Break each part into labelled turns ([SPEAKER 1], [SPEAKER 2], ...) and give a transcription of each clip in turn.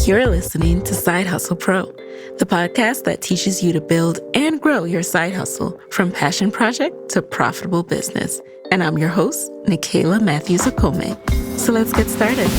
[SPEAKER 1] You're listening to Side Hustle Pro, the podcast that teaches you to build and grow your side hustle from passion project to profitable business. And I'm your host, Nicaila Matthews-Okome. So let's get started.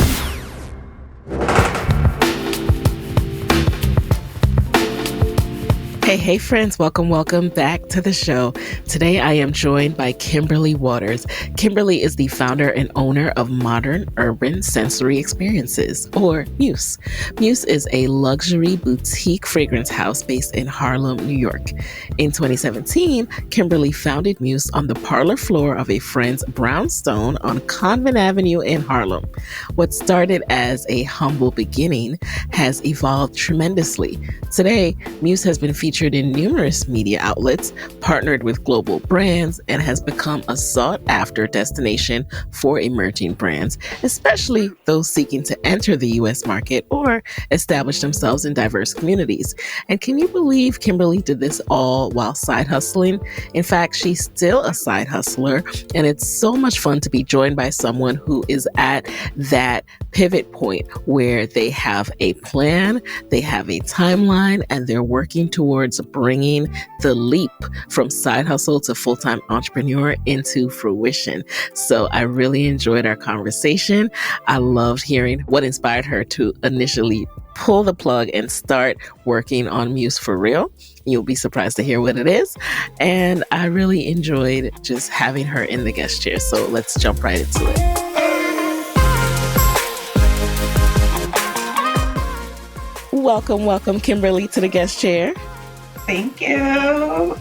[SPEAKER 1] Hey, friends. Welcome back to the show. Today, I am joined by Kimberly Waters. Kimberly is the founder and owner of Modern Urban Sensory Experiences, or MUSE. MUSE is a luxury boutique fragrance house based in Harlem, New York. In 2017, Kimberly founded MUSE on the parlor floor of a friend's Brownstone on Convent Avenue in Harlem. What started as a humble beginning has evolved tremendously. Today, MUSE has been featured in numerous media outlets, partnered with global brands, and has become a sought-after destination for emerging brands, especially those seeking to enter the U.S. market or establish themselves in diverse communities. And can you believe Kimberly did this all while side hustling? In fact, she's still a side hustler, and it's so much fun to be joined by someone who is at that pivot point where they have a plan, they have a timeline, and they're working towards bringing the leap from side hustle to full-time entrepreneur into fruition. So I really enjoyed our conversation. I loved hearing what inspired her to initially pull the plug and start working on MUSE for real. You'll be surprised to hear what it is. And I really enjoyed just having her in the guest chair. So let's jump right into it. Welcome, Kimberly, to the guest chair.
[SPEAKER 2] Thank you.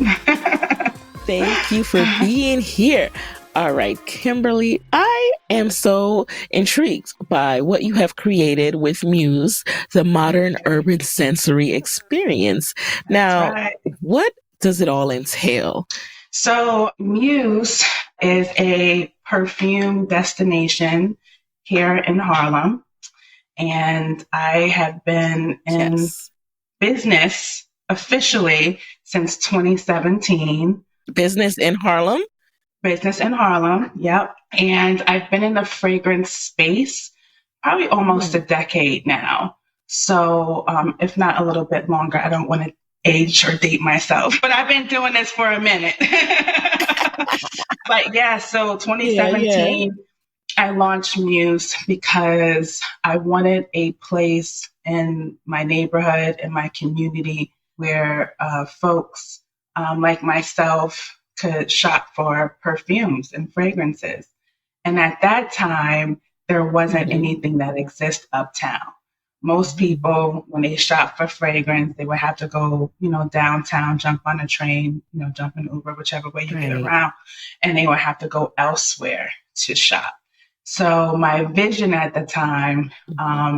[SPEAKER 1] Thank you for being here. All right, Kimberly, I am so intrigued by what you have created with MUSE, the Modern Urban Sensory Experience. Now,
[SPEAKER 2] right.
[SPEAKER 1] What does it all entail?
[SPEAKER 2] So MUSE is a perfume destination here in Harlem. And I have been in business officially since 2017.
[SPEAKER 1] Business in Harlem?
[SPEAKER 2] Business in Harlem, yep. And I've been in the fragrance space probably almost a decade now. So if not a little bit longer, I don't want to age or date myself, but I've been doing this for a minute. But yeah, so 2017, I launched MUSE because I wanted a place in my neighborhood, in my community, where folks like myself could shop for perfumes and fragrances. And at that time, there wasn't anything that exists uptown. Most people, when they shop for fragrance, they would have to go, downtown, jump on a train, jump in Uber, whichever way you get around, and they would have to go elsewhere to shop. So my vision at the time,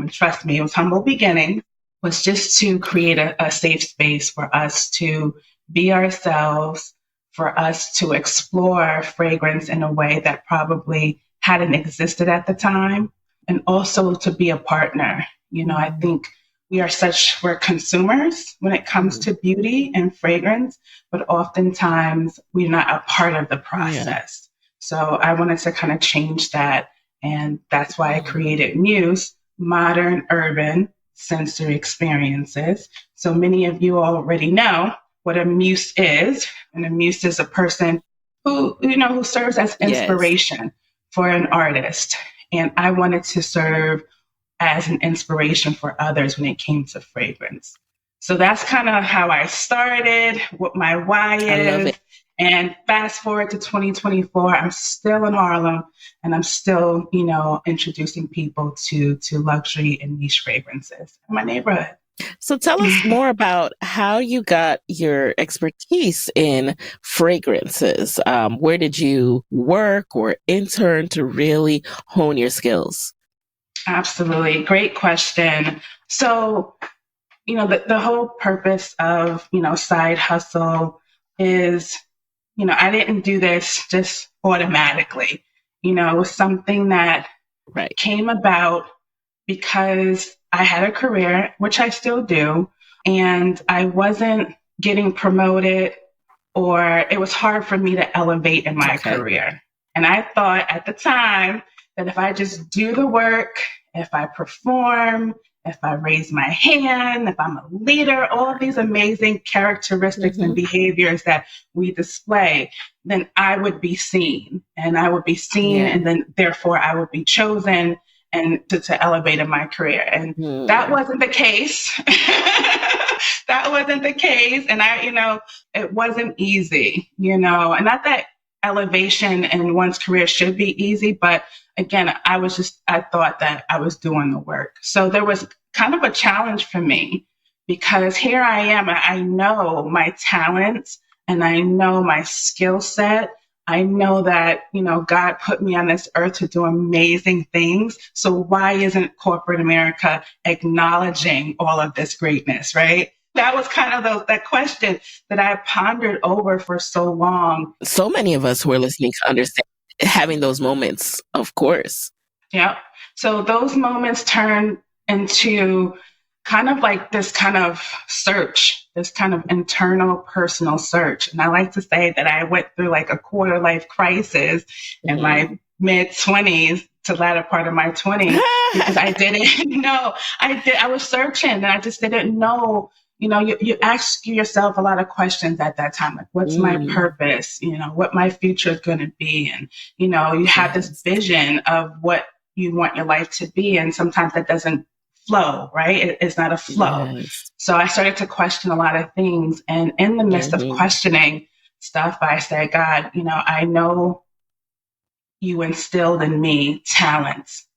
[SPEAKER 2] trust me, it was humble beginning, was just to create a safe space for us to be ourselves, for us to explore fragrance in a way that probably hadn't existed at the time, and also to be a partner. I think we're consumers when it comes to beauty and fragrance, but oftentimes we're not a part of the process. So I wanted to kind of change that. And that's why I created MUSE, Modern Urban Sensory Experiences. So many of you already know what a MUSE is. And a MUSE is a person who serves as inspiration for an artist. And I wanted to serve as an inspiration for others when it came to fragrance. So that's kind of how I started, what my why is.
[SPEAKER 1] I love it.
[SPEAKER 2] And fast forward to 2024, I'm still in Harlem, and I'm still, introducing people to luxury and niche fragrances in my neighborhood.
[SPEAKER 1] So tell us more about how you got your expertise in fragrances. Where did you work or intern to really hone your skills?
[SPEAKER 2] Absolutely. Great question. So, the whole purpose of, side hustle is, I didn't do this just automatically. It was something that came about because I had a career, which I still do, and I wasn't getting promoted, or it was hard for me to elevate in my career. And I thought at the time that if I just do the work if I perform, if I raise my hand, if I'm a leader, all of these amazing characteristics and behaviors that we display, then I would be seen. And I would be seen, and then therefore I would be chosen and to elevate in my career. And that wasn't the case. That wasn't the case. And it wasn't easy, and not that elevation in one's career should be easy, but again, I thought that I was doing the work. So there was kind of a challenge for me, because here I am, I know my talents and I know my skill set. I know that, God put me on this earth to do amazing things. So why isn't corporate America acknowledging all of this greatness, right? That was kind of that question that I pondered over for so long.
[SPEAKER 1] So many of us who are listening to understand having those moments, of course.
[SPEAKER 2] Yeah. So those moments turn into kind of like this kind of search, this kind of internal personal search. And I like to say that I went through like a quarter life crisis in my mid 20s to latter part of my 20s, because I didn't know. I was searching, and I just didn't know. You ask yourself a lot of questions at that time, like, what's my purpose? What my future is going to be. And, you have this vision of what you want your life to be. And sometimes that doesn't flow, right? It's not a flow. Yes. So I started to question a lot of things. And in the midst of questioning stuff, I said, God, I know you instilled in me talents.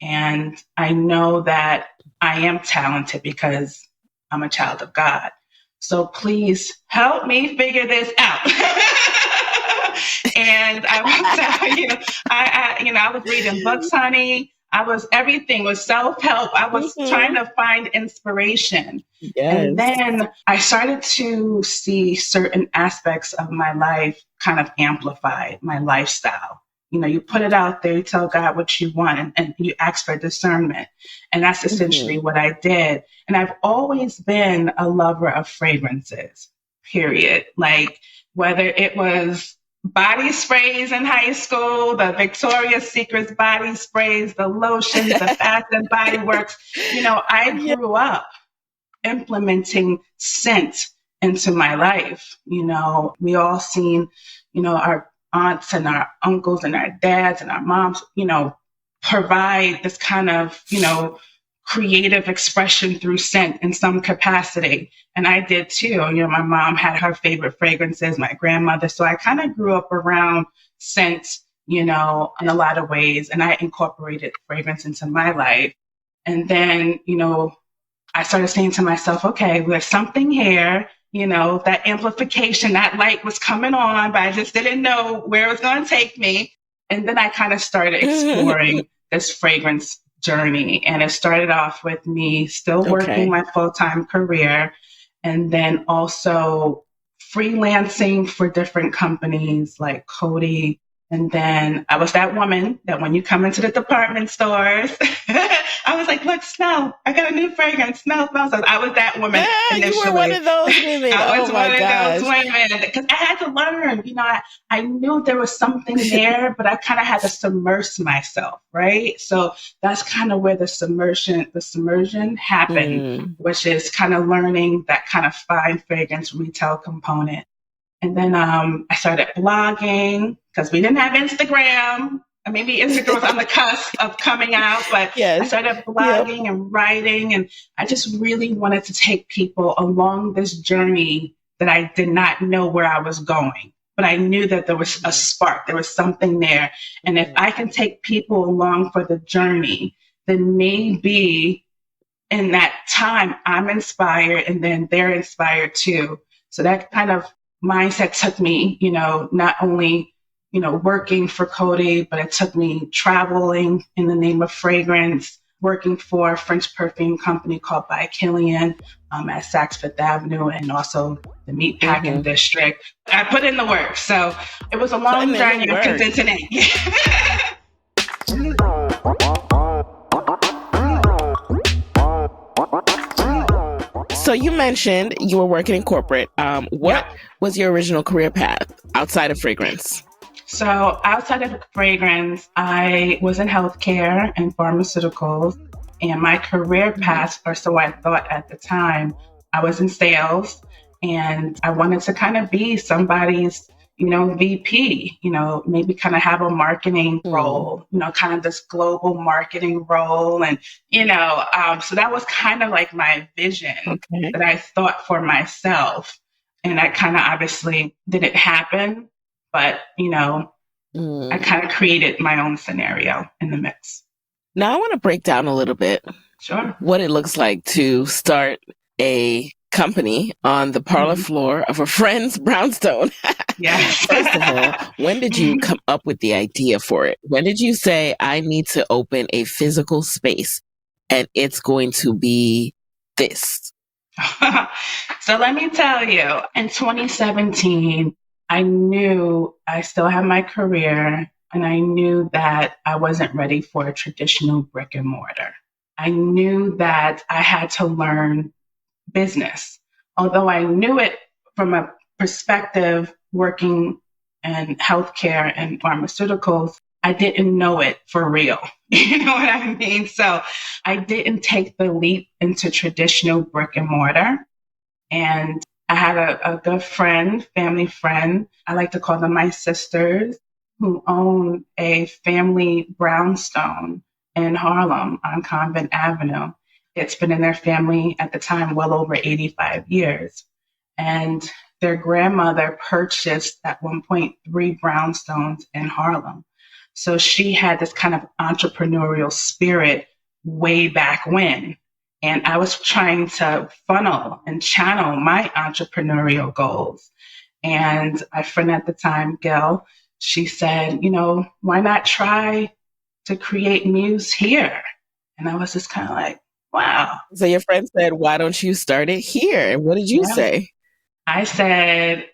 [SPEAKER 2] And I know that I am talented because I'm a child of God. So please help me figure this out. And I will tell you, I was reading books, honey. Everything was self-help. I was trying to find inspiration. Yes. And then I started to see certain aspects of my life kind of amplified, my lifestyle. You put it out there, you tell God what you want, and you ask for discernment. And that's essentially what I did. And I've always been a lover of fragrances, period. Like, whether it was body sprays in high school, the Victoria's Secret's body sprays, the lotions, the Bath and Body Works, I grew up implementing scent into my life. We all seen, our aunts and our uncles and our dads and our moms, provide this kind of, creative expression through scent in some capacity. And I did too. My mom had her favorite fragrances, my grandmother. So I kind of grew up around scent, in a lot of ways. And I incorporated fragrance into my life. And then, I started saying to myself, okay, there's something here. That amplification, that light was coming on, but I just didn't know where it was going to take me. And then I kind of started exploring this fragrance journey. And it started off with me still working my full-time career, and then also freelancing for different companies like Coty. And then I was that woman that when you come into the department stores, I was like, look, smell. I got a new fragrance. Smell. So I was that woman initially.
[SPEAKER 1] You were one of those women.
[SPEAKER 2] I was one of those women. Because I had to learn. I knew there was something there, but I kind of had to submerge myself, right? So that's kind of where the submersion happened, which is kind of learning that kind of fine fragrance retail component. And then I started blogging, because we didn't have Instagram. Maybe Instagram was on the cusp of coming out, but I started blogging and writing. And I just really wanted to take people along this journey that I did not know where I was going. But I knew that there was a spark. There was something there. And if I can take people along for the journey, then maybe in that time I'm inspired, and then they're inspired too. So that kind of mindset took me, not only, working for Coty, but it took me traveling in the name of fragrance, working for a French perfume company called By Killian at Saks Fifth Avenue, and also the Meatpacking District. I put in the work. So it was a long journey of condensing it.
[SPEAKER 1] So you mentioned you were working in corporate. What was your original career path outside of fragrance?
[SPEAKER 2] So outside of fragrance, I was in healthcare and pharmaceuticals, and my career path, or so I thought at the time, I was in sales, and I wanted to kind of be somebody's, VP, maybe kind of have a marketing role, kind of this global marketing role. And, so that was kind of like my vision that I thought for myself. And that kind of obviously didn't happen, but, I kind of created my own scenario in the mix.
[SPEAKER 1] Now I want to break down a little bit what it looks like to start a company on the parlor floor of a friend's brownstone.
[SPEAKER 2] Yes.
[SPEAKER 1] First of all, when did you come up with the idea for it? When did you say, I need to open a physical space and it's going to be this?
[SPEAKER 2] So let me tell you, in 2017, I knew I still had my career, and I knew that I wasn't ready for a traditional brick and mortar. I knew that I had to learn business. Although I knew it from a perspective working in healthcare and pharmaceuticals, I didn't know it for real. You know what I mean? So I didn't take the leap into traditional brick and mortar. And I had a good friend, family friend. I like to call them my sisters, who own a family brownstone in Harlem on Convent Avenue. It's been in their family at the time well over 85 years. And their grandmother purchased at one point 3 brownstones in Harlem. So she had this kind of entrepreneurial spirit way back when. And I was trying to funnel and channel my entrepreneurial goals. And my friend at the time, Gail, she said, why not try to create MUSE here? And I was just kind of like, wow.
[SPEAKER 1] So your friend said, why don't you start it here? And what did you say?
[SPEAKER 2] I said,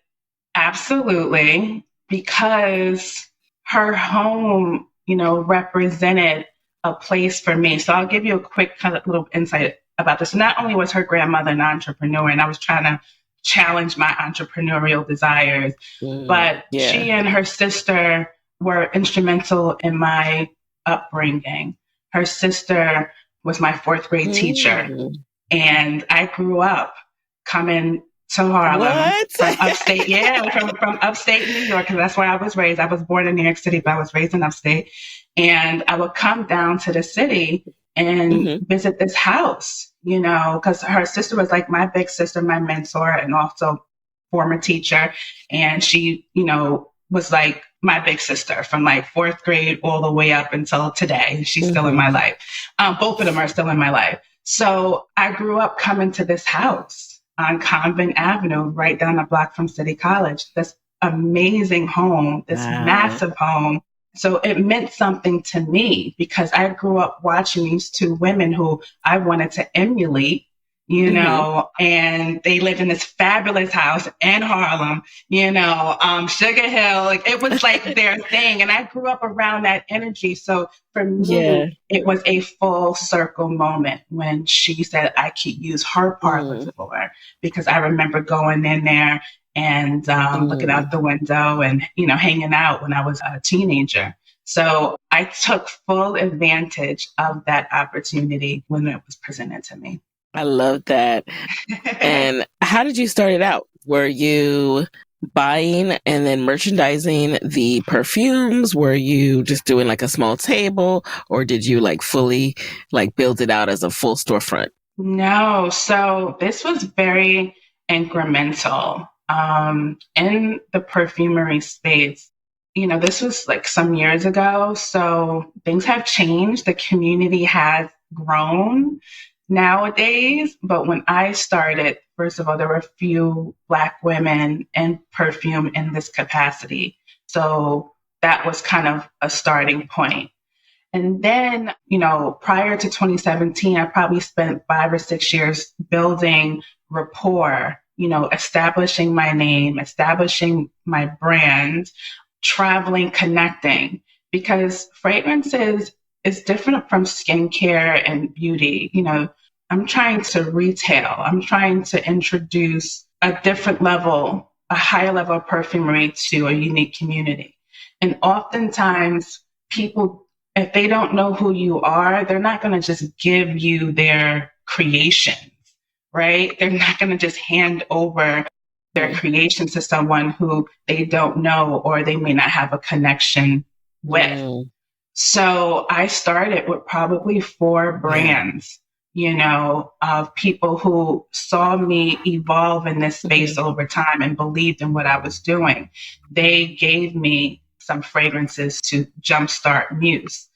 [SPEAKER 2] absolutely, because her home, represented a place for me. So I'll give you a quick kind of little insight about this. Not only was her grandmother an entrepreneur, and I was trying to challenge my entrepreneurial desires, but she and her sister were instrumental in my upbringing. Her sister was my 4th grade teacher, and I grew up coming to Harlem from upstate. From upstate New York, because that's where I was raised. I was born in New York City, but I was raised in upstate. And I would come down to the city and visit this house, because her sister was like my big sister, my mentor, and also former teacher. And she, was like my big sister from like 4th grade all the way up until today. She's still in my life. Both of them are still in my life. So I grew up coming to this house on Convent Avenue, right down the block from City College. This amazing home, this massive home. So it meant something to me because I grew up watching these 2 women who I wanted to emulate, and they lived in this fabulous house in Harlem, Sugar Hill. Like, it was like their thing. And I grew up around that energy. So for me, it was a full circle moment when she said I could use her parlor floor, because I remember going in there and looking out the window and, hanging out when I was a teenager. So I took full advantage of that opportunity when it was presented to me.
[SPEAKER 1] I love that. And how did you start it out? Were you buying and then merchandising the perfumes? Were you just doing like a small table, or did you like fully like build it out as a full storefront?
[SPEAKER 2] No. So this was very incremental. In the perfumery space, this was like some years ago. So things have changed. The community has grown nowadays. But when I started, first of all, there were a few Black women in perfume in this capacity. So that was kind of a starting point. And then, prior to 2017, I probably spent 5 or 6 years building rapport, establishing my name, establishing my brand, traveling, connecting, because fragrances is different from skincare and beauty. I'm trying to retail. I'm trying to introduce a different level, a higher level of perfumery to a unique community. And oftentimes people, if they don't know who you are, they're not going to just give you their creations, right? They're not going to just hand over their creations to someone who they don't know or they may not have a connection with. So I started with probably 4 brands, you know, of people who saw me evolve in this space over time and believed in what I was doing. They gave me some fragrances to jumpstart MUSE.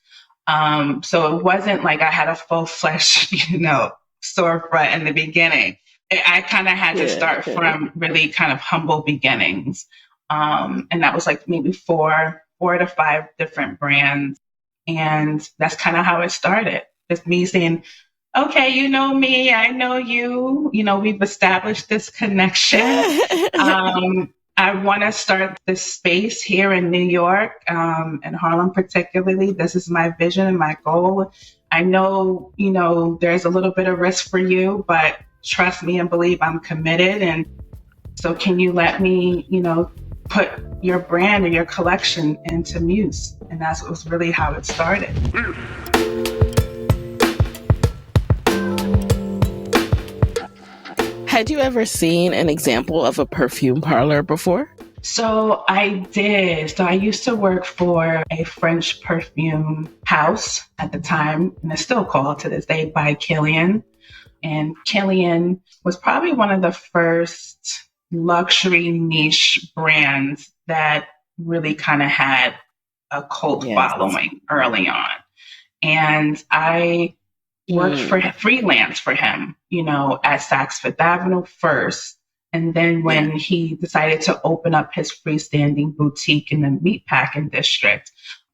[SPEAKER 2] So it wasn't like I had a full-fledged, you know, storefront in the beginning. I kind of had to start from really kind of humble beginnings. And that was like maybe 4 to 5 different brands. And that's kind of how it started. Just me saying, okay, you know me, I know you, you know, we've established this connection. I want to start this space here in New York, and Harlem particularly. This is my vision and my goal. I know, you know, there's a little bit of risk for you, but trust me and believe I'm committed. And so can you let me, you know, put your brand or your collection into MUSE? And that was really how it started.
[SPEAKER 1] Had you ever seen an example of a perfume parlor before?
[SPEAKER 2] So I did. So I used to work for a French perfume house at the time, and it's still called to this day by Kilian. And Kilian was probably one of the first luxury niche brands that really kind of had a cult following early on. And I worked for freelance for him, you know, at Saks Fifth Avenue first. And then when he decided to open up his freestanding boutique in the Meatpacking district,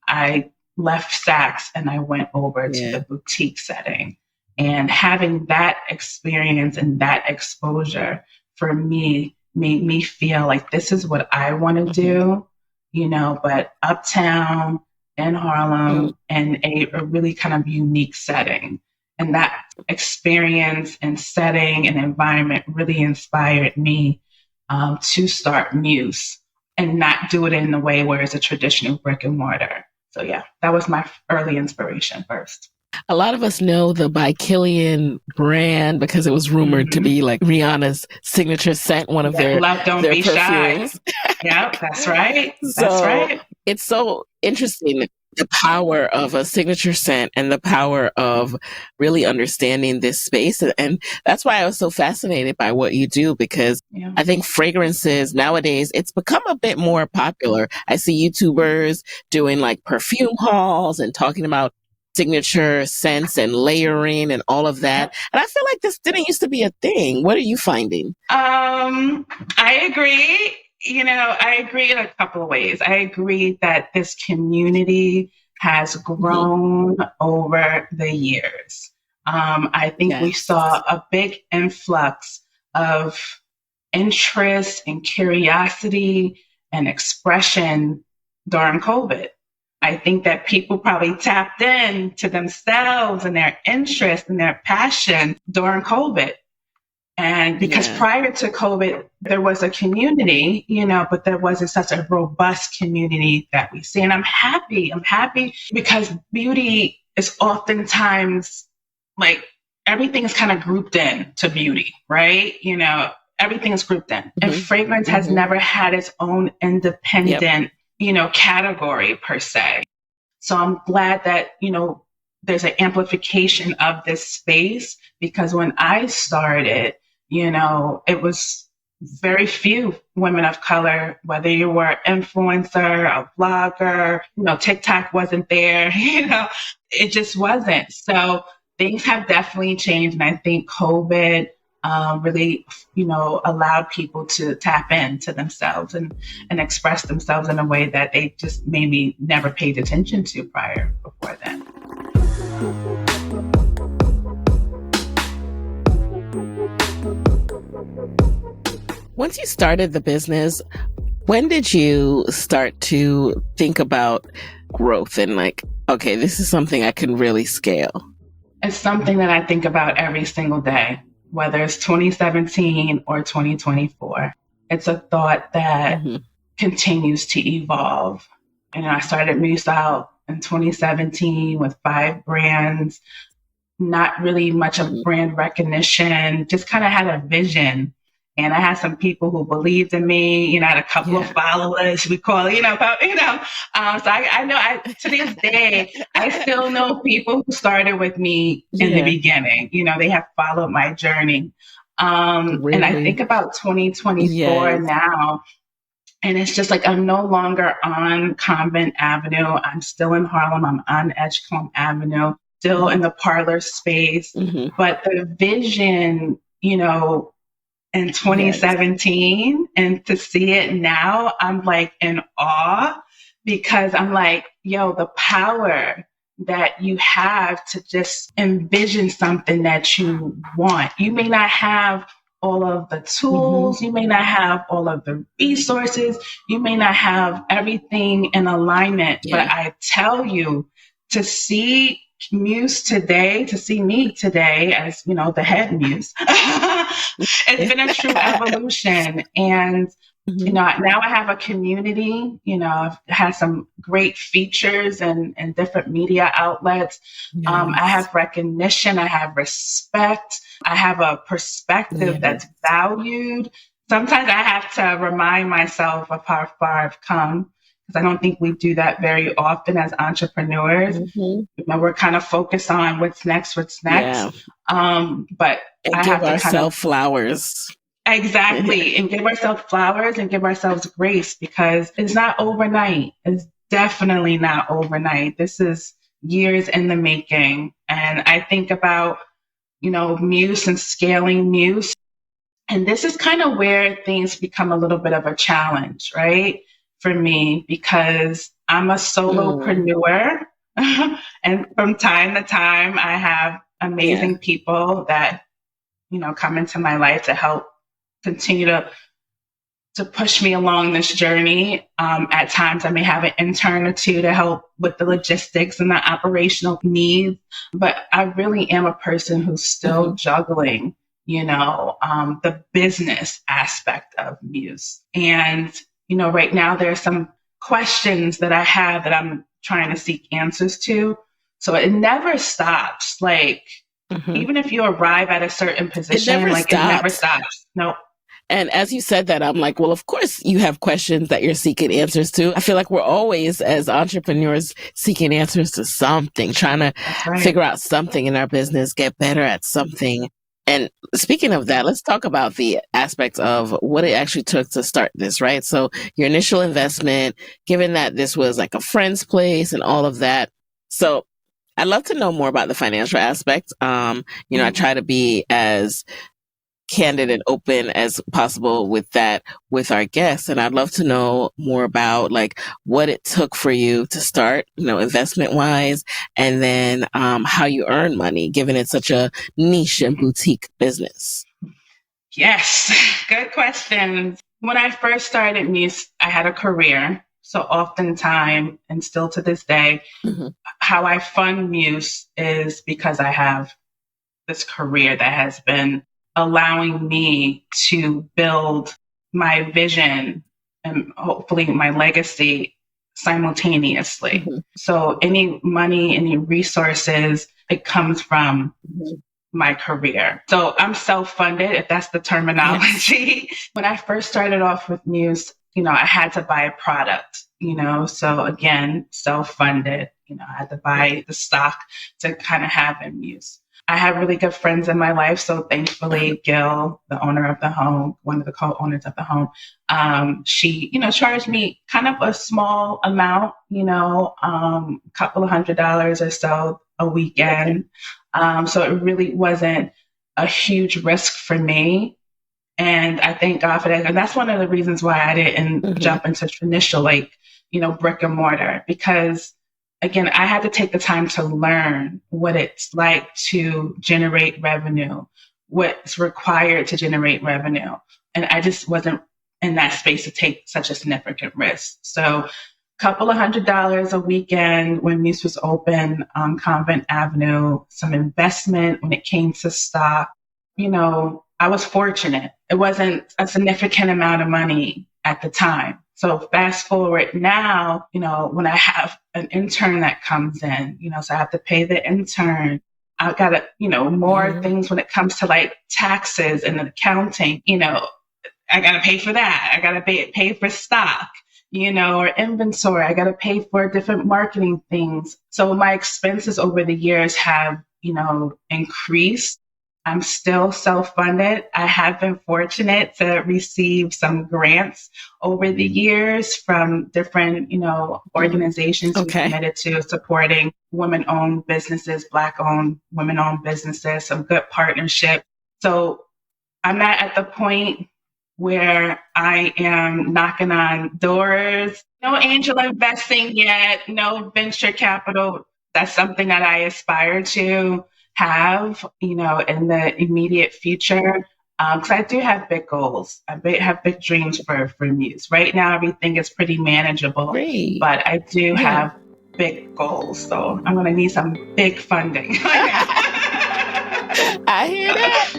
[SPEAKER 2] I left Saks and I went over to the boutique setting. And having that experience and that exposure for me made me feel like this is what I want to do, you know, but uptown in Harlem in a really kind of unique setting. And that experience and setting and environment really inspired me to start MUSE and not do it in the way where it's a traditional brick and mortar. So yeah, that was my early inspiration first.
[SPEAKER 1] A lot of us know the By Kilian brand because it was rumored to be like Rihanna's signature scent, one of their
[SPEAKER 2] Love Don't
[SPEAKER 1] their
[SPEAKER 2] Be
[SPEAKER 1] perfumes.
[SPEAKER 2] Shy. Yep, that's right.
[SPEAKER 1] That's right. It's so interesting, the power of a signature scent and the power of really understanding this space. And that's why I was so fascinated by what you do, because I think fragrances nowadays, it's become a bit more popular. I see YouTubers doing like perfume hauls and talking about signature scents and layering and all of that. And I feel like this didn't used to be a thing. What are you finding?
[SPEAKER 2] I agree. You know, I agree in a couple of ways. I agree that this community has grown over the years. I think we saw a big influx of interest and curiosity and expression during COVID. I think that people probably tapped in to themselves and their interest and their passion during COVID. And because prior to COVID, there was a community, you know, but there wasn't such a robust community that we see. And I'm happy because beauty is oftentimes like everything is kind of grouped in to beauty, right? You know, everything is grouped in. And fragrance has never had its own independent, you know, category per se. So I'm glad that, you know, there's an amplification of this space, because when I started, you know, it was very few women of color, whether you were an influencer, a blogger, you know, TikTok wasn't there, you know, it just wasn't. So things have definitely changed. And I think COVID really, you know, allowed people to tap into themselves and express themselves in a way that they just maybe never paid attention to before then.
[SPEAKER 1] Once you started the business, when did you start to think about growth and like, okay, this is something I can really scale?
[SPEAKER 2] It's something that I think about every single day, whether it's 2017 or 2024. It's a thought that continues to evolve. And I started MUSE out in 2017 with 5 brands, not really much of brand recognition, just kind of had a vision. And I had some people who believed in me. You know, I had a couple of followers. We call it, So I know to this day, I still know people who started with me in the beginning. You know, they have followed my journey.
[SPEAKER 1] Really?
[SPEAKER 2] And I think about 2024 now, and it's just like I'm no longer on Convent Avenue. I'm still in Harlem. I'm on Edgecombe Avenue, still in the parlor space. But the vision, you know, in 2017 and to see it now, I'm like in awe because I'm like, yo, the power that you have to just envision something that you want. You may not have all of the tools, you may not have all of the resources, you may not have everything in alignment, but I tell you, to see MUSE today, to see me today as, you know, the head MUSE, it's been a true evolution. And you know, now I have a community, you know, I've had some great features and different media outlets. I have recognition, I have respect, I have a perspective that's valued. Sometimes I have to remind myself of how far I've come, because I don't think we do that very often as entrepreneurs. You know, we're kind of focused on what's next. But
[SPEAKER 1] and
[SPEAKER 2] I
[SPEAKER 1] give
[SPEAKER 2] have to
[SPEAKER 1] ourselves flowers.
[SPEAKER 2] Exactly. And give ourselves flowers and give ourselves grace, because it's not overnight. It's definitely not overnight. This is years in the making. And I think about, you know, MUSE and scaling MUSE. And this is kind of where things become a little bit of a challenge, right? For me, because I'm a solopreneur. And from time to time, I have amazing people that, you know, come into my life to help continue to push me along this journey. At times I may have an intern or two to help with the logistics and the operational needs, but I really am a person who's still juggling, you know, the business aspect of MUSE. And, you know, right now there are some questions that I have that I'm trying to seek answers to. So it never stops. Like, even if you arrive at a certain position, it never stops. Nope.
[SPEAKER 1] And as you said that, I'm like, well, of course you have questions that you're seeking answers to. I feel like we're always, as entrepreneurs, seeking answers to something, trying to figure out something in our business, get better at something. And speaking of that, let's talk about the aspects of what it actually took to start this, right? So your initial investment, given that this was like a friend's place and all of that. So I'd love to know more about the financial aspect. You know, I try to be as candid and open as possible with that with our guests. And I'd love to know more about like what it took for you to start, you know, investment wise, and then how you earn money, given it's such a niche and boutique business.
[SPEAKER 2] Yes, good question. When I first started MUSE, I had a career. So oftentimes, and still to this day, how I fund MUSE is because I have this career that has been allowing me to build my vision and hopefully my legacy simultaneously. So any money, any resources, it comes from my career. So I'm self-funded, if that's the terminology. When I first started off with MUSE, you know, I had to buy a product, you know, so again, self-funded, you know, I had to buy the stock to kind of have in MUSE. I have really good friends in my life. So thankfully, Gil, the owner of the home, one of the co-owners of the home, she, you know, charged me kind of a small amount, you know, a couple of $100s or so a weekend. So it really wasn't a huge risk for me. And I thank God for that. And that's one of the reasons why I didn't jump into traditional, like, you know, brick and mortar, because again, I had to take the time to learn what it's like to generate revenue, what's required to generate revenue. And I just wasn't in that space to take such a significant risk. So a couple of $100s a weekend when MUSE was open on Convent Avenue, some investment when it came to stock. You know, I was fortunate. It wasn't a significant amount of money at the time. So fast forward now, when I have an intern that comes in, so I have to pay the intern. I've got to, more things when it comes to like taxes and accounting, I got to pay for that. I got to pay for stock, or inventory. I got to pay for different marketing things. So my expenses over the years have, increased. I'm still self-funded. I have been fortunate to receive some grants over the years from different, organizations who committed to supporting women-owned businesses, Black-owned, women-owned businesses, some good partnership. So I'm not at the point where I am knocking on doors. No angel investing yet, no venture capital. That's something that I aspire to have, in the immediate future. Because I do have big goals. I have big dreams for MUSE. Right now, everything is pretty manageable, but I do have big goals. So I'm going to need some big funding.
[SPEAKER 1] I hear that.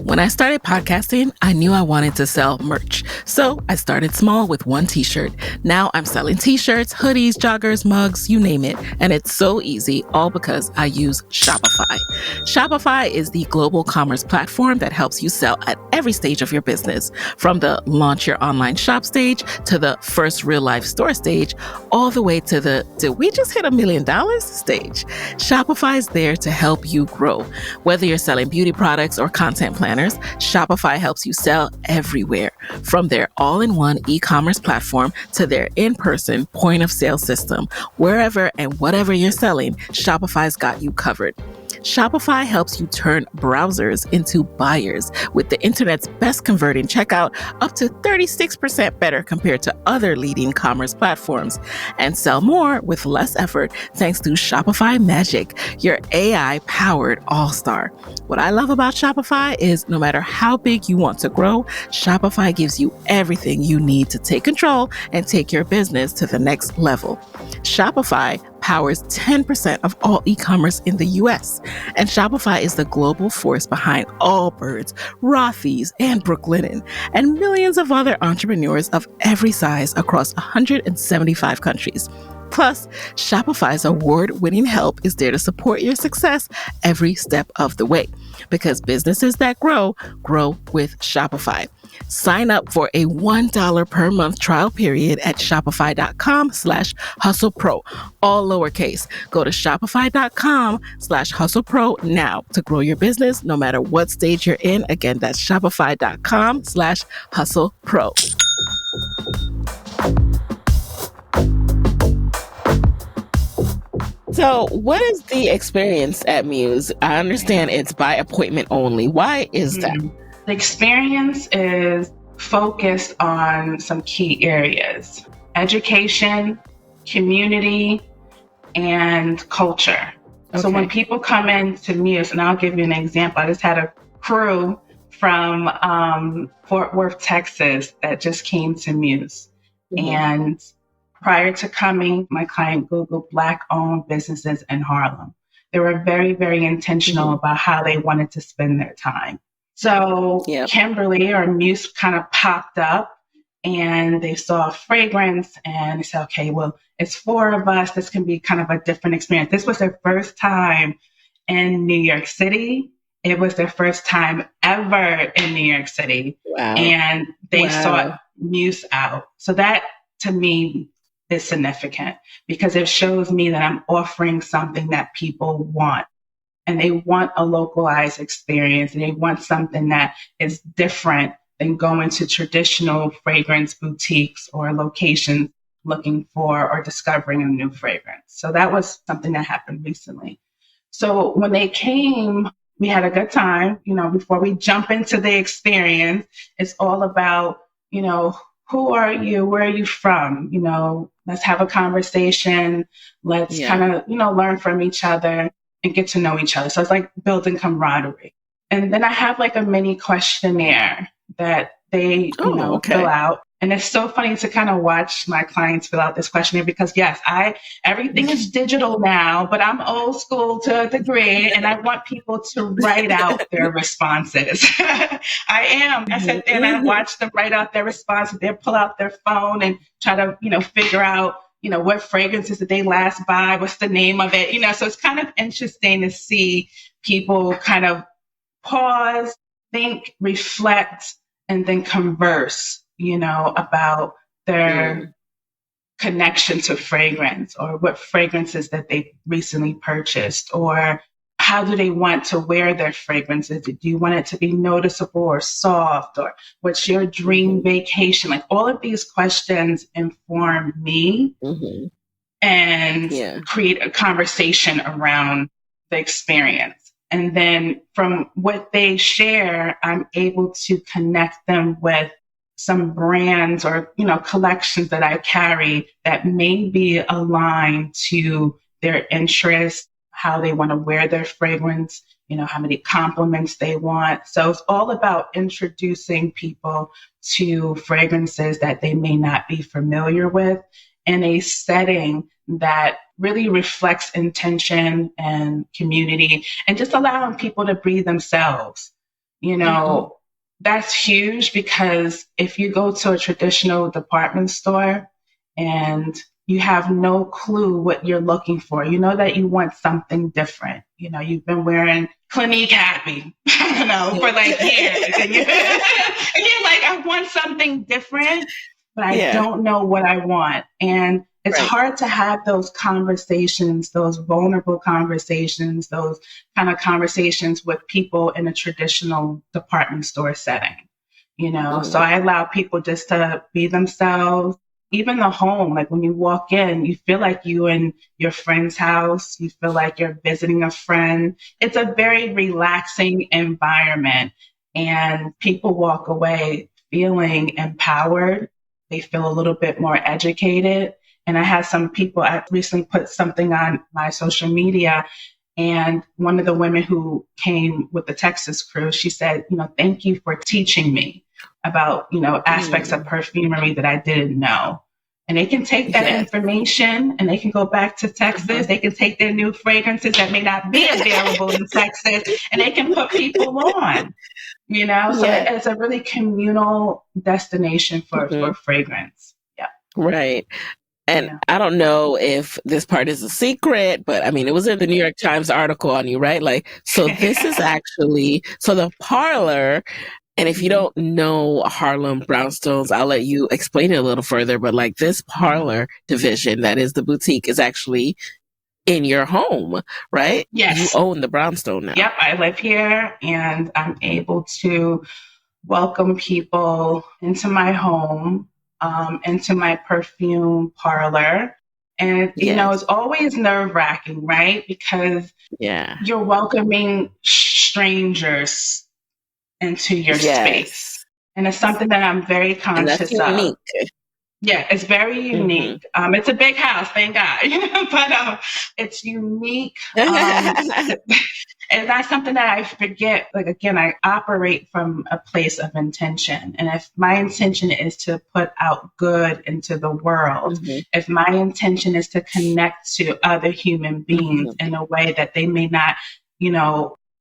[SPEAKER 1] When I started podcasting, I knew I wanted to sell merch. So I started small with one t-shirt. Now I'm selling t-shirts, hoodies, joggers, mugs, you name it. And it's so easy, all because I use Shopify. Shopify is the global commerce platform that helps you sell at every stage of your business. From the launch your online shop stage to the first real life store stage, all the way to the did we just hit $1 million stage. Shopify is there to help you grow. Whether you're selling beauty products or content planners, Shopify helps you sell everywhere. From their all-in-one e-commerce platform to their in-person point-of-sale system. Wherever and whatever you're selling, Shopify's got you covered. Shopify helps you turn browsers into buyers with the internet's best converting checkout up to 36% better compared to other leading commerce platforms. And sell more with less effort thanks to Shopify Magic, your AI-powered all-star. What I love about Shopify is no matter how big you want to grow, Shopify gives you everything you need to take control and take your business to the next level. Shopify powers 10% of all e-commerce in the US. And Shopify is the global force behind Allbirds, Rothy's, and Brooklinen, and millions of other entrepreneurs of every size across 175 countries. Plus, Shopify's award-winning help is there to support your success every step of the way. Because businesses that grow, grow with Shopify. Sign up for a $1 per month trial period at shopify.com/hustlepro, all lowercase. Go to shopify.com/hustlepro now to grow your business no matter what stage you're in. Again, that's shopify.com/hustlepro. So what is the experience at MUSE? I understand it's by appointment only. Why is that?
[SPEAKER 2] The experience is focused on some key areas: education, community, and culture. Okay. So when people come into MUSE, and I'll give you an example. I just had a crew from Fort Worth, Texas that just came to MUSE. Mm-hmm. And prior to coming, my client Googled Black-owned businesses in Harlem. They were very, very intentional about how they wanted to spend their time. So Kimberly or MUSE kind of popped up and they saw a fragrance and they said, okay, well, it's 4 of us. This can be kind of a different experience. This was their first time in New York City. It was their first time ever in New York City. Wow. And they sought MUSE out. So that, to me, is significant because it shows me that I'm offering something that people want. And they want a localized experience, and they want something that is different than going to traditional fragrance boutiques or locations looking for or discovering a new fragrance. So that was something that happened recently. So when they came, we had a good time. Before we jump into the experience, it's all about, who are you? Where are you from? Let's have a conversation. Let's kind of, learn from each other and get to know each other. So it's like building camaraderie. And then I have like a mini questionnaire that they, fill out. And it's so funny to kind of watch my clients fill out this questionnaire because yes, everything is digital now, but I'm old school to a degree and I want people to write out their responses. I am. I sit there and I watch them write out their responses. They pull out their phone and try to, figure out, what fragrances did they last buy? What's the name of it? So it's kind of interesting to see people kind of pause, think, reflect, and then converse, about their connection to fragrance or what fragrances that they recently purchased or how do they want to wear their fragrances? Do you want it to be noticeable or soft or what's your dream vacation? Like all of these questions inform me and create a conversation around the experience. And then from what they share, I'm able to connect them with some brands or, collections that I carry that may be aligned to their interests, how they want to wear their fragrance, how many compliments they want. So it's all about introducing people to fragrances that they may not be familiar with in a setting that really reflects intention and community and just allowing people to be themselves. That's huge because if you go to a traditional department store and you have no clue what you're looking for, you know that you want something different. You've been wearing Clinique Happy, for like years. And you're like, I want something different, but I don't know what I want. And it's hard to have those conversations, those vulnerable conversations, those kind of conversations with people in a traditional department store setting, So I allow people just to be themselves. Even the home, like when you walk in, you feel like you in your friend's house. You feel like you're visiting a friend. It's a very relaxing environment and people walk away feeling empowered. They feel a little bit more educated. And I had some people, I recently put something on my social media and one of the women who came with the Texas crew, she said, thank you for teaching me about, aspects of perfumery that I didn't know. And they can take that information and they can go back to Texas. They can take their new fragrances that may not be available in Texas and they can put people on, So it's a really communal destination for fragrance. Yeah.
[SPEAKER 1] Right. And I don't know if this part is a secret, but I mean, it was in the New York Times article on you, right? Like, so this is actually, so the parlor, and if you don't know Harlem Brownstones, I'll let you explain it a little further, but like this parlor division that is the boutique is actually in your home, right?
[SPEAKER 2] Yes.
[SPEAKER 1] You own the Brownstone now.
[SPEAKER 2] Yep, I live here and I'm able to welcome people into my home. Into my perfume parlor. And, it's always nerve-wracking, right? Because you're welcoming strangers into your space. And it's something that I'm very conscious of.
[SPEAKER 1] Unique.
[SPEAKER 2] Yeah, it's very unique. It's a big house, thank God. But it's unique. It's not something that I forget. Like, again, I operate from a place of intention. And if my intention is to put out good into the world, if my intention is to connect to other human beings in a way that they may not,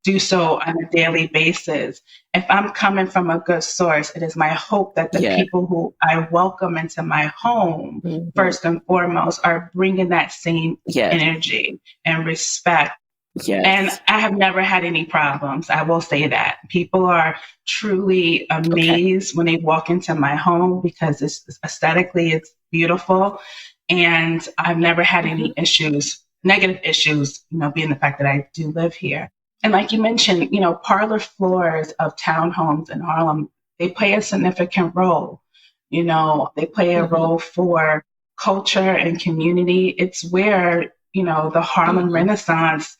[SPEAKER 2] do so on a daily basis, if I'm coming from a good source, it is my hope that the people who I welcome into my home, first and foremost, are bringing that same energy and respect. And I have never had any problems. I will say that. People are truly amazed when they walk into my home because it's aesthetically, it's beautiful. And I've never had any issues, negative issues, being the fact that I do live here. And like you mentioned, parlor floors of townhomes in Harlem, they play a significant role. They play a role for culture and community. It's where, the Harlem Renaissance,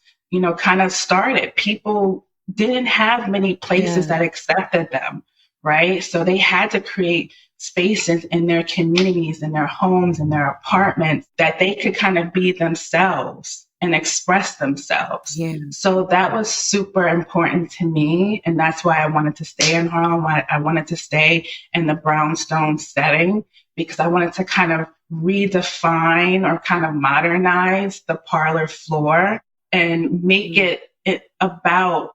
[SPEAKER 2] kind of started. People didn't have many places that accepted them, right? So they had to create spaces in their communities, in their homes, in their apartments that they could kind of be themselves and express themselves.
[SPEAKER 1] Yeah.
[SPEAKER 2] So that was super important to me. And that's why I wanted to stay in Harlem. I wanted to stay in the Brownstone setting because I wanted to kind of redefine or kind of modernize the parlor floor and make it about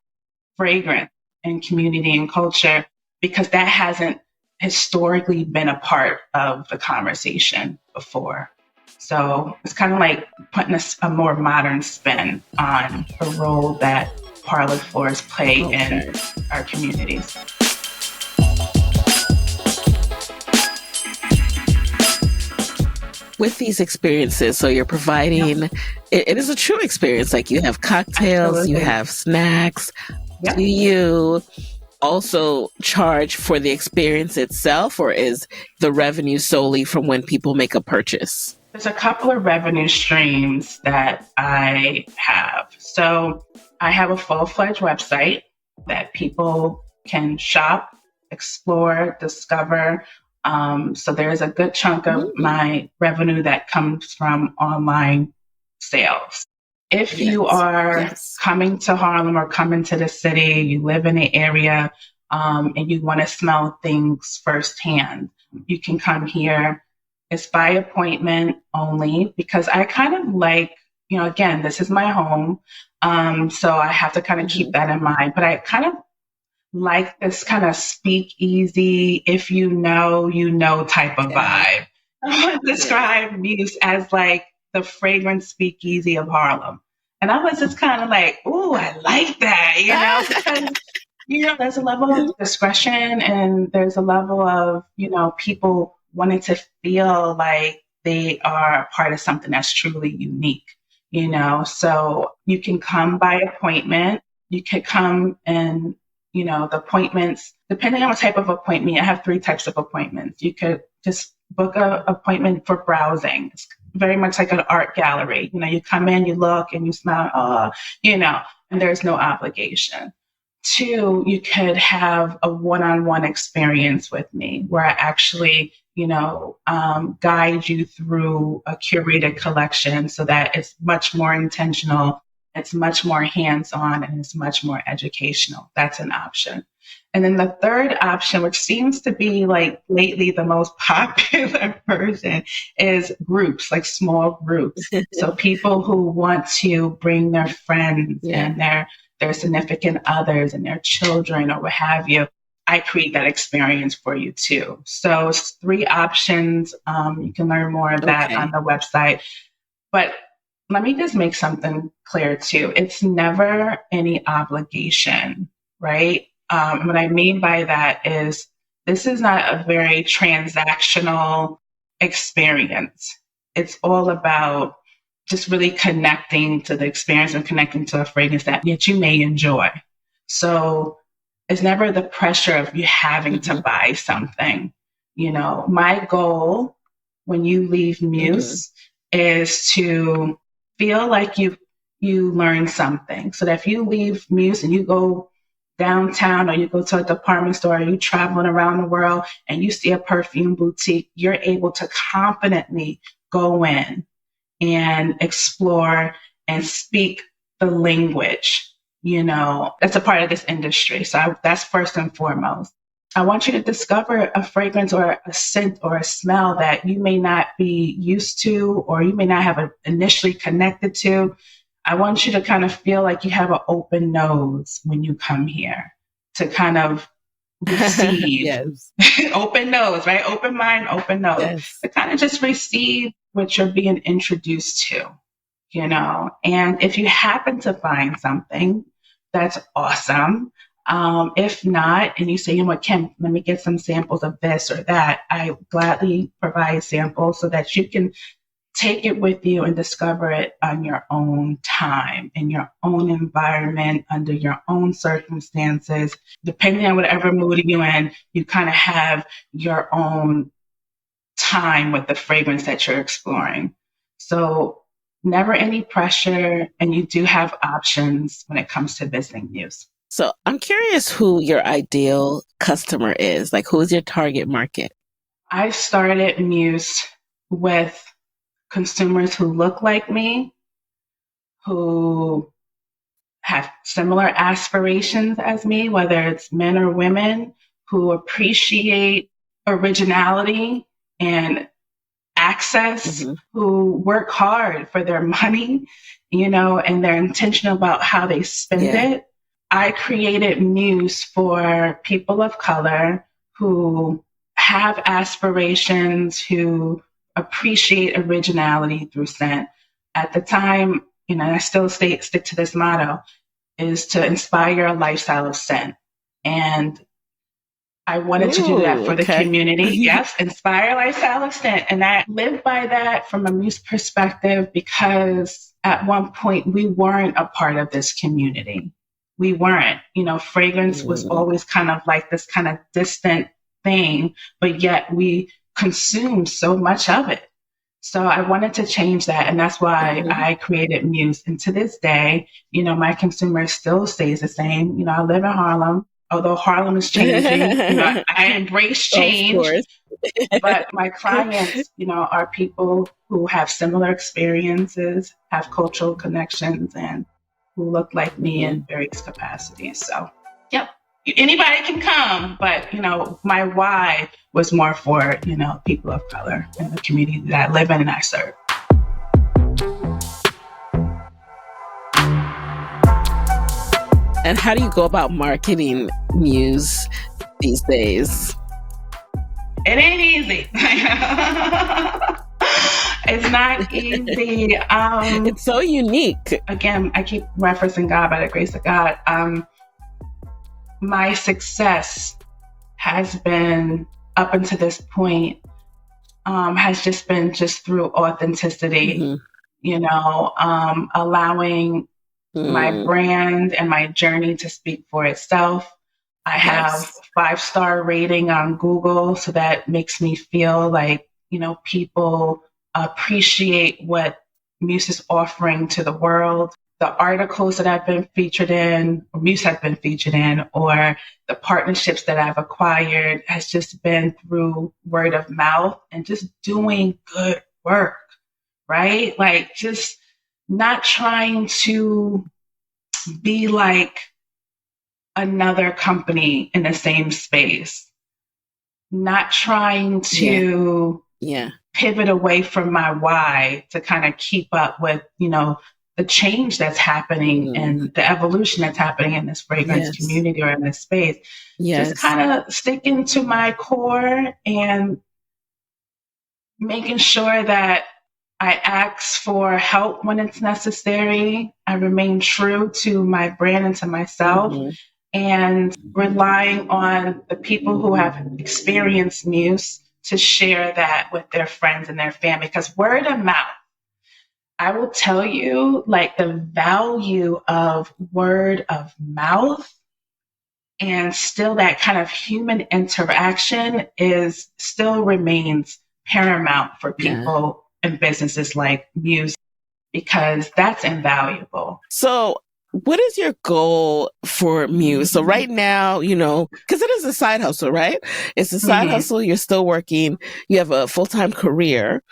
[SPEAKER 2] fragrance and community and culture, because that hasn't historically been a part of the conversation before. So it's kind of like putting a more modern spin on the role that parlor floors play in our communities.
[SPEAKER 1] With these experiences, so you're providing, it is a true experience. Like you have cocktails, Absolutely. You have snacks. Yep. Do you also charge for the experience itself, or is the revenue solely from when people make a purchase?
[SPEAKER 2] There's a couple of revenue streams that I have. So I have a full-fledged website that people can shop, explore, discover. So there's a good chunk of my revenue that comes from online sales. If you are coming to Harlem or coming to the city, you live in the area, and you want to smell things firsthand, you can come here. It's by appointment only, because I kind of like, again, this is my home. So I have to kind of keep that in mind. But I kind of like this kind of speakeasy, if you know type of vibe. I would describe MUSE as like the fragrance speakeasy of Harlem. And I was just kind of like, ooh, I like that, because, there's a level of discretion and there's a level of, people wanting to feel like they are a part of something that's truly unique, So you can come by appointment. You could come and the appointments, depending on what type of appointment, I have 3 types of appointments. You could just book an appointment for browsing. It's very much like an art gallery. You come in, you look, and you smell, and there's no obligation. 2, you could have a one-on-one experience with me where I actually, guide you through a curated collection so that it's much more intentional. It's much more hands-on and it's much more educational. That's an option. And then the third option, which seems to be like lately the most popular version, is groups, like small groups. So people who want to bring their friends and their significant others and their children or what have you. I create that experience for you too. So it's 3 options. You can learn more of that on the website. But let me just make something clear too. It's never any obligation, right? What I mean by that is this is not a very transactional experience. It's all about just really connecting to the experience and connecting to a fragrance that you may enjoy. So it's never the pressure of you having to buy something. My goal when you leave MUSE is to feel like you learned something. So that if you leave MUSE and you go downtown or you go to a department store or you're traveling around the world and you see a perfume boutique, you're able to confidently go in and explore and speak the language. That's a part of this industry. So that's first and foremost. I want you to discover a fragrance or a scent or a smell that you may not be used to or you may not have initially connected to. I want you to kind of feel like you have an open nose when you come here to kind of receive. Open nose, right? Open mind, open nose. To kind of just receive what you're being introduced to, And if you happen to find something, that's awesome. If not, and you say, what, Kim, let me get some samples of this or that, I gladly provide samples so that you can take it with you and discover it on your own time, in your own environment, under your own circumstances. Depending on whatever mood you're in, you kind of have your own time with the fragrance that you're exploring. So never any pressure, and you do have options when it comes to visiting MUSE.
[SPEAKER 1] So I'm curious who your ideal customer is. Like, who is your target market?
[SPEAKER 2] I started MUSE with consumers who look like me, who have similar aspirations as me, whether it's men or women, who appreciate originality and access, who work hard for their money, and they're intentional about how they spend it. I created MUSE for people of color who have aspirations, who appreciate originality through scent. At the time, I still stick to this motto, is to inspire a lifestyle of scent. And I wanted to do that for the community. Yes, inspire a lifestyle of scent. And I live by that from a MUSE perspective, because at one point we weren't a part of this community. We weren't. Fragrance was always kind of like this kind of distant thing, but yet we consumed so much of it. So I wanted to change that. And that's why I created MUSE. And to this day, my consumer still stays the same. I live in Harlem. Although Harlem is changing, I embrace change. But my clients, are people who have similar experiences, have cultural connections, and who look like me in various capacities. So, yep, anybody can come. But, my why was more for, people of color in the community that I live in and I serve.
[SPEAKER 1] And how do you go about marketing MUSE these days?
[SPEAKER 2] It ain't easy. It's not easy.
[SPEAKER 1] It's so unique.
[SPEAKER 2] Again, I keep referencing God, by the grace of God. My success has been, up until this point, has just been through authenticity, allowing my brand and my journey to speak for itself. I have 5-star rating on Google, so that makes me feel like, people appreciate what MUSE is offering to the world. The articles that I've been featured in, or MUSE have been featured in, or the partnerships that I've acquired has just been through word of mouth and just doing good work, right? Like, just not trying to be like another company in the same space, not trying to pivot away from my why to kind of keep up with, the change that's happening and the evolution that's happening in this fragrance community or in this space. Just kind of sticking to my core and making sure that I ask for help when it's necessary. I remain true to my brand and to myself, and relying on the people who have experienced MUSE to share that with their friends and their family. Because word of mouth, I will tell you, like, the value of word of mouth and still that kind of human interaction still remains paramount for people and businesses like MUSE, because that's invaluable.
[SPEAKER 1] So what is your goal for MUSE? So right now, because it is a side hustle, right? It's a side hustle. You're still working. You have a full-time career.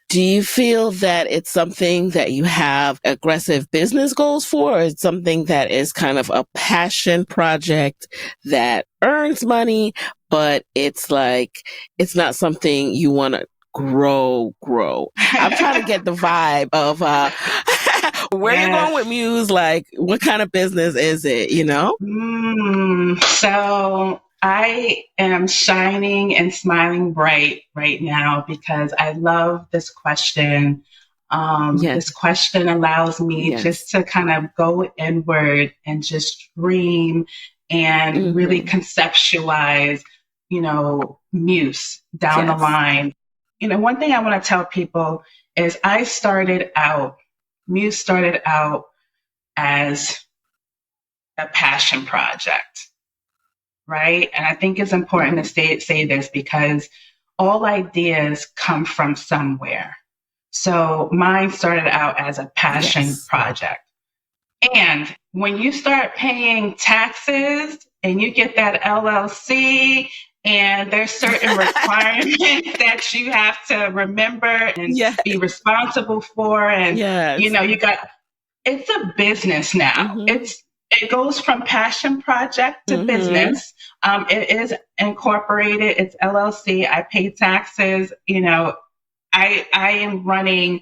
[SPEAKER 1] Do you feel that it's something that you have aggressive business goals for, or it's something that is kind of a passion project that earns money, but it's not something you want to grow? I'm trying to get the vibe of where you're going with MUSE. Like, what kind of business is it,
[SPEAKER 2] So I am shining and smiling bright right now because I love this question. This question allows me just to kind of go inward and just dream and really conceptualize, MUSE down the line. One thing I want to tell people is MUSE started out as a passion project, right? And I think it's important to say this because all ideas come from somewhere. So mine started out as a passion project. And when you start paying taxes and you get that LLC, and there's certain requirements that you have to remember and be responsible for, and you got it's a business now. It goes from passion project to business. It is incorporated. It's LLC. I pay taxes. I am running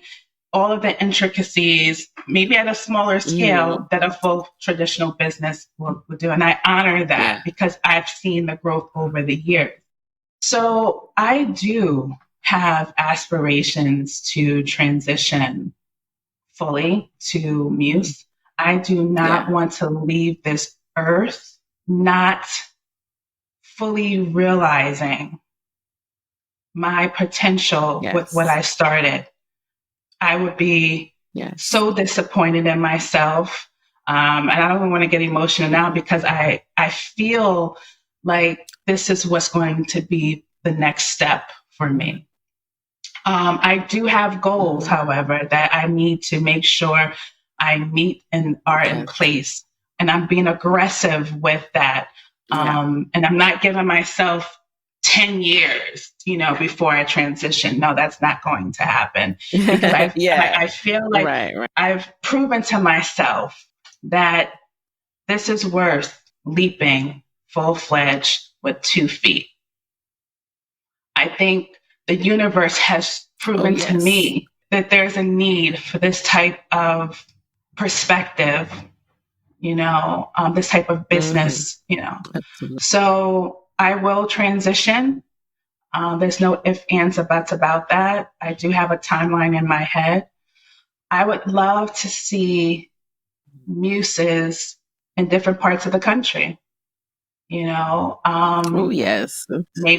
[SPEAKER 2] all of the intricacies, maybe at a smaller scale that a full traditional business would do. And I honor that because I've seen the growth over the years. So I do have aspirations to transition fully to MUSE. I do not want to leave this earth not fully realizing my potential with what I started. I would be so disappointed in myself. And I don't even want to get emotional now because I feel like this is what's going to be the next step for me. I do have goals, however, that I need to make sure I meet and are in place. And I'm being aggressive with that. And I'm not giving myself 10 years, before I transition. No, that's not going to happen. Because I feel like I've proven to myself that this is worth leaping full-fledged with 2 feet. I think the universe has proven to me that there's a need for this type of perspective, this type of business,
[SPEAKER 1] Absolutely.
[SPEAKER 2] So I will transition. There's no ifs, ands, or buts about that. I do have a timeline in my head. I would love to see MUSEs in different parts of the country. Maybe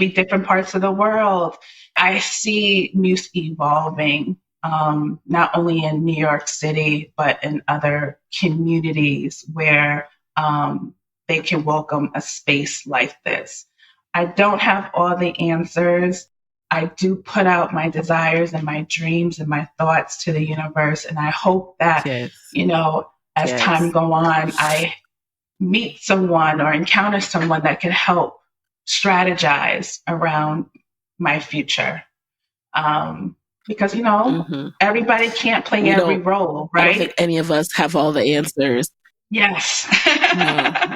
[SPEAKER 2] different parts of the world. I see MUSE evolving, not only in New York City, but in other communities where they can welcome a space like this. I don't have all the answers. I do put out my desires and my dreams and my thoughts to the universe. And I hope that, as time goes on, I meet someone or encounter someone that can help strategize around my future. Because, everybody can't play every role, right?
[SPEAKER 1] I don't think any of us have all the answers.
[SPEAKER 2] Yes.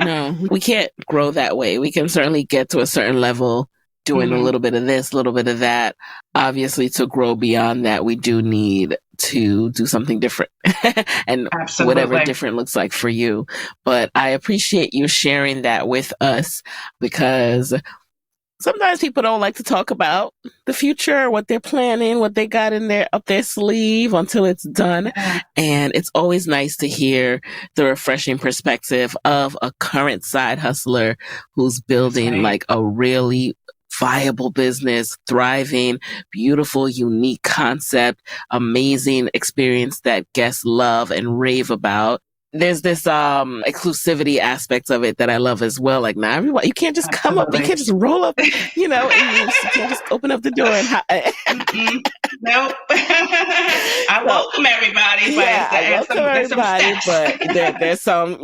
[SPEAKER 1] No, we can't grow that way. We can certainly get to a certain level doing a little bit of this, a little bit of that. Obviously, to grow beyond that, we do need to do something different and whatever different looks like for you. But I appreciate you sharing that with us because sometimes people don't like to talk about the future, what they're planning, what they got up their sleeve until it's done. And it's always nice to hear the refreshing perspective of a current side hustler who's building like a really viable business, thriving, beautiful, unique concept, amazing experience that guests love and rave about. There's this exclusivity aspect of it that I love as well. Like, now everybody, you can't just come up, you can't just roll up, and you can't just open up the door and
[SPEAKER 2] nope. I welcome everybody,
[SPEAKER 1] but there's some,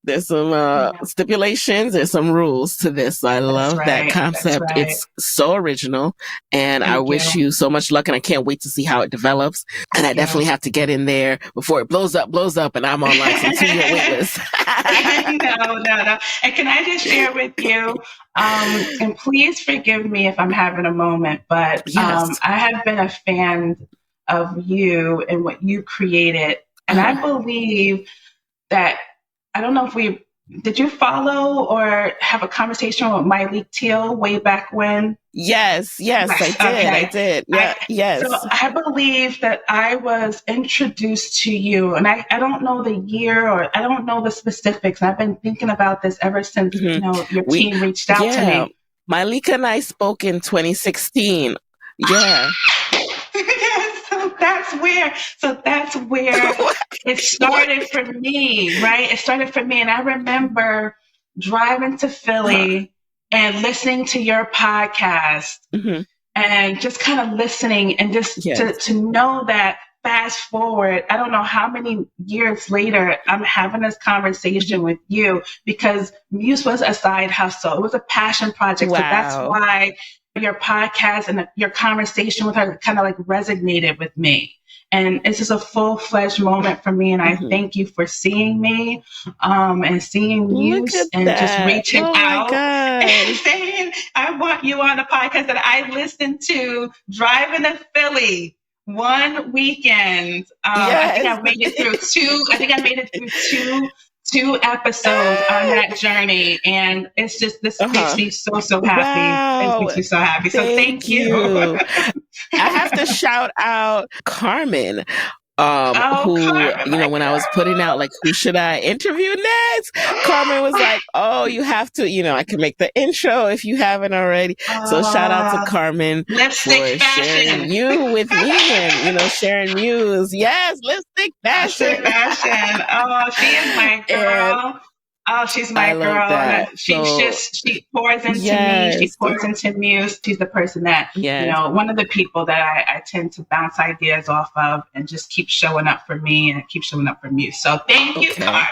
[SPEAKER 1] there's some stipulations, there's some rules to this. So I love that concept. It's so original, and I wish you so much luck, and I can't wait to see how it develops. And I definitely have to get in there before it blows up, and I'm on like some 2-year wait list.
[SPEAKER 2] No. And can I just share with you, and please forgive me if I'm having a moment, but I have been a fan of you and what you created. And I believe that, I don't know if did you follow or have a conversation with Myleik Teele way back when?
[SPEAKER 1] Yes, I did. Yeah, yes.
[SPEAKER 2] So I believe that I was introduced to you, and I don't know the year or I don't know the specifics. I've been thinking about this ever since your team reached out to me.
[SPEAKER 1] Myleik and I spoke in 2016. Yeah.
[SPEAKER 2] So that's where it started for me, right? It started for me. And I remember driving to Philly and listening to your podcast and just kind of listening and just to know that fast forward, I don't know how many years later, I'm having this conversation with you because MUSE was a side hustle. It was a passion project.
[SPEAKER 1] Wow.
[SPEAKER 2] So that's why your podcast and your conversation with her kind of like resonated with me. And it's just a full-fledged moment for me. And I thank you for seeing me and seeing MUSE and just reaching out and saying, I want you on a podcast that I listened to driving to Philly one weekend. I think I made it through two episodes on that journey, and it's just this makes me so happy. Wow. It makes me so happy. So thank you.
[SPEAKER 1] I have to shout out Carmen. Carmen, when I was putting out, like, who should I interview next? Carmen was like, oh, you have to, I can make the intro if you haven't already. So shout out to Carmen for sharing you with me and, sharing MUSE. Yes, lipstick fashion.
[SPEAKER 2] Oh, she is my girl. She's my girl. She pours into me. She pours into MUSE. She's the person that, one of the people that I tend to bounce ideas off of and just keep showing up for me and keep showing up for MUSE. So thank you, Carmen.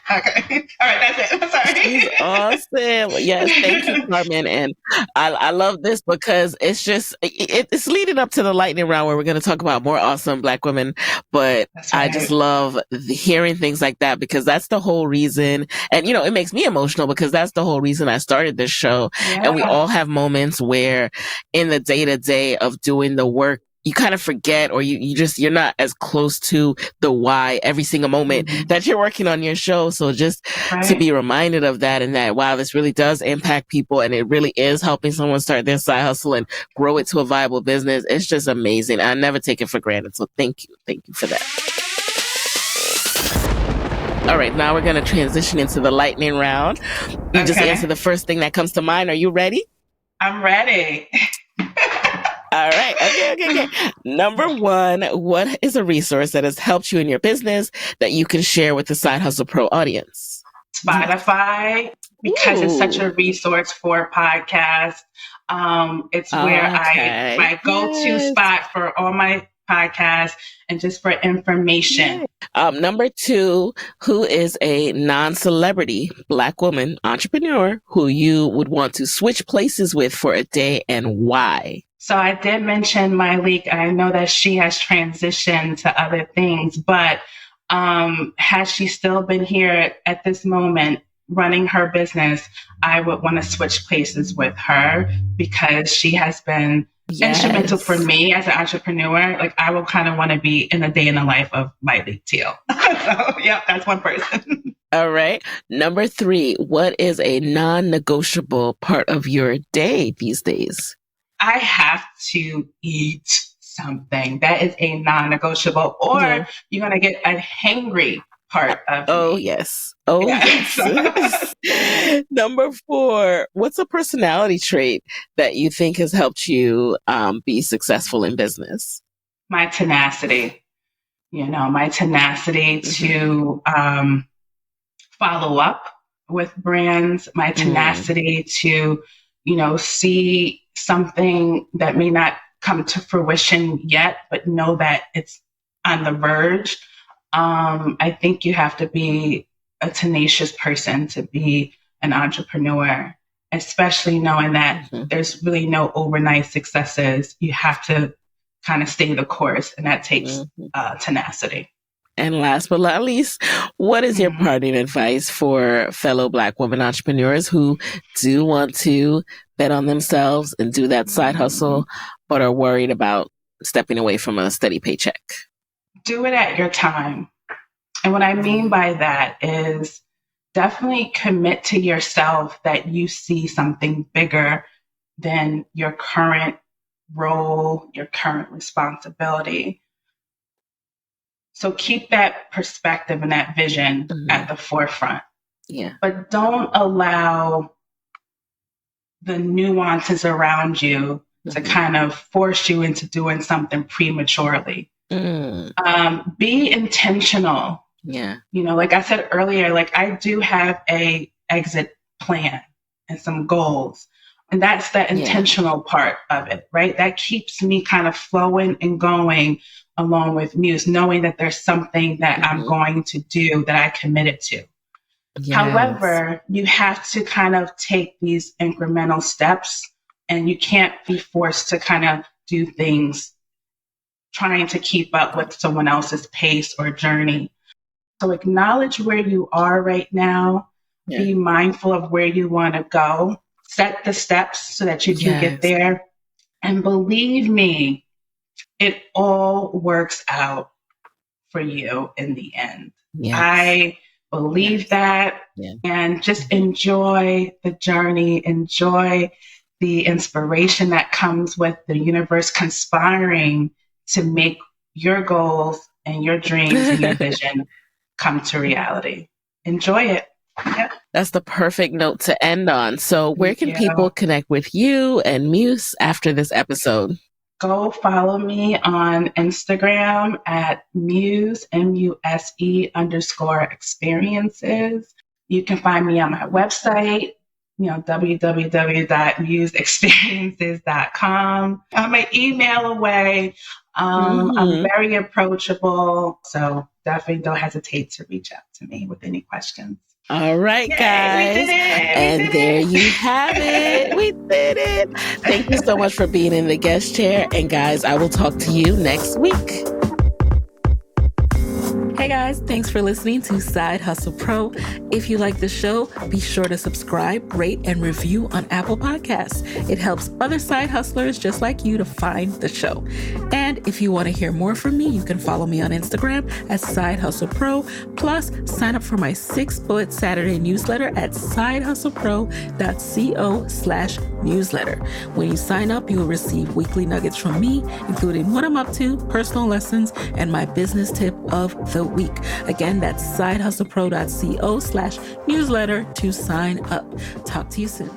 [SPEAKER 2] Okay. All right, that's it. I'm sorry.
[SPEAKER 1] She's awesome. Yes, thank you, Carmen. And I love this because it's just, it's leading up to the lightning round where we're going to talk about more awesome Black women. But I just love hearing things like that because that's the whole reason. And, it makes me emotional because that's the whole reason I started this show. Yeah. And we all have moments where in the day-to-day of doing the work, you kind of forget or you're not as close to the why every single moment that you're working on your show. So just to be reminded of that and that, wow, this really does impact people and it really is helping someone start their side hustle and grow it to a viable business. It's just amazing. I never take it for granted. So thank you. Thank you for that. All right, now we're going to transition into the lightning round. You just answer the first thing that comes to mind. Are you ready?
[SPEAKER 2] I'm ready.
[SPEAKER 1] All right. Okay. Number one, what is a resource that has helped you in your business that you can share with the Side Hustle Pro audience?
[SPEAKER 2] Spotify, because it's such a resource for podcasts. It's where my go-to spot for all my podcasts and just for information.
[SPEAKER 1] Number two, who is a non-celebrity Black woman entrepreneur who you would want to switch places with for a day and why?
[SPEAKER 2] So I did mention Myleik. I know that she has transitioned to other things, but had she still been here at this moment running her business, I would want to switch places with her because she has been instrumental for me as an entrepreneur. Like I will kind of want to be in a day in the life of Myleik Teele. So yeah, that's one person.
[SPEAKER 1] All right. Number three, what is a non-negotiable part of your day these days?
[SPEAKER 2] I have to eat something. That is a non-negotiable. Or you're going to get a hangry part of me.
[SPEAKER 1] Yes. Yes. Number four, what's a personality trait that you think has helped you be successful in business?
[SPEAKER 2] My tenacity. My tenacity to follow up with brands, my tenacity to, see something that may not come to fruition yet, but know that it's on the verge. I think you have to be a tenacious person to be an entrepreneur, especially knowing that there's really no overnight successes. You have to kind of stay the course, and that takes tenacity.
[SPEAKER 1] And last but not least, what is your parting advice for fellow Black women entrepreneurs who do want to bet on themselves and do that side hustle, but are worried about stepping away from a steady paycheck?
[SPEAKER 2] Do it at your time. And what I mean by that is definitely commit to yourself that you see something bigger than your current role, your current responsibility. So keep that perspective and that vision at the forefront.
[SPEAKER 1] Yeah.
[SPEAKER 2] But don't allow the nuances around you to kind of force you into doing something prematurely. Be intentional.
[SPEAKER 1] Yeah.
[SPEAKER 2] Like I said earlier, like I do have a exit plan and some goals. And that's the intentional part of it, right? That keeps me kind of flowing and going along with MUSE, knowing that there's something that I'm going to do that I committed to. Yes. However, you have to kind of take these incremental steps and you can't be forced to kind of do things trying to keep up with someone else's pace or journey. So acknowledge where you are right now. Yeah. Be mindful of where you want to go. Set the steps so that you can get there. And believe me, it all works out for you in the end. Yes. I believe that. Yeah. And just enjoy the journey. Enjoy the inspiration that comes with the universe conspiring to make your goals and your dreams and your vision come to reality. Enjoy it. Yep.
[SPEAKER 1] That's the perfect note to end on. So where can people connect with you and Muse after this episode?
[SPEAKER 2] Go follow me on Instagram at MUSE, MUSE _experiences. You can find me on my website, www.museexperiences.com. I'm an email away. I'm very approachable. So definitely don't hesitate to reach out to me with any questions.
[SPEAKER 1] All right, guys. And there you have it. We did it. Thank you so much for being in the guest chair. And guys, I will talk to you next week. Hey guys, thanks for listening to Side Hustle Pro. If you like the show, be sure to subscribe, rate, and review on Apple Podcasts. It helps other side hustlers just like you to find the show. And if you want to hear more from me, you can follow me on Instagram at Side Hustle Pro. Plus, sign up for my 6-bullet Saturday newsletter at sidehustlepro.co/newsletter. When you sign up, you will receive weekly nuggets from me, including what I'm up to, personal lessons, and my business tip of the week. Again, that's sidehustlepro.co/newsletter to sign up. Talk to you soon.